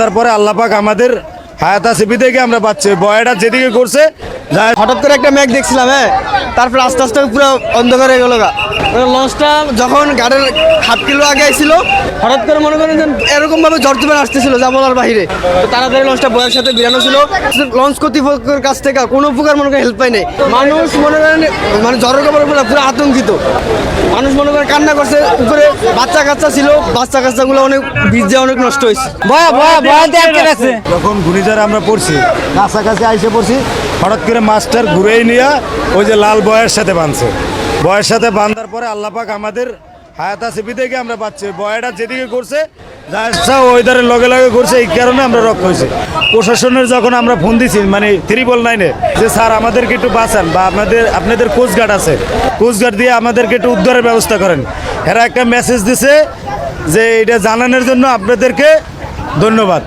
তারপরে আল্লাহ পাক আমাদের হায়াত আছে বিদেকে আমরা পাচ্ছি বয়টা যেদিকে করছে হঠাৎ করে একটা মেঘ দেখছিলাম, হ্যাঁ, তারপর আস্তে আস্তে পুরো অন্ধকার হয়ে গেল। লঞ্চটা যখন গাড়ির হাফ কিলো আগে আইছিল, হঠাৎ করে মনে করেন যে এরকম ভাবে ঝড় তুফান আসতেছিল যা বলার বাইরে। তো তাড়াতাড়ি লঞ্চটা বয়ের সাথে বিরানো ছিল। লঞ্চ কর্তৃপক্ষের কাছ থেকে কোনো প্রকার মনে করেন হেল্প পাই নাই। মানুষ মনে করেন মানে ঝড়ের খবর পুরো আতঙ্কিত। মানুষ মনে করেন কান্না করছে, উপরে বাচ্চা কাচ্চা ছিল, বাচ্চা কাচ্চাগুলো অনেক ভিজে অনেক নষ্ট হয়েছে। যখন ঘূর্ণিঝড়ে আমরা পড়ছি কাছাকাছি আইসে পড়ছি, হঠাৎ করে মাস্টার ঘুরেই নিয়ে ওই যে লাল বয়ের সাথে বাঁধছে। বয়ের সাথে বাঁধার পরে আল্লাহ পাক আমাদের হায়াত আছে বিদেকে আমরা পাচ্ছি বয়টা যেদিকে করছে ওয়েদারের লগে লগে করছে, এই কারণে আমরা রক্ষা হয়েছি। প্রশাসনের যখন আমরা ফোন দিছি মানে 999 যে স্যার আমাদেরকে একটু বাঁচান বা আপনাদের কোস্টগার্ড আছে, কোস্টগার্ড দিয়ে আমাদেরকে একটু উদ্ধারের ব্যবস্থা করেন। এরা একটা মেসেজ দিছে যে এটা জানানোর জন্য আপনাদেরকে ধন্যবাদ।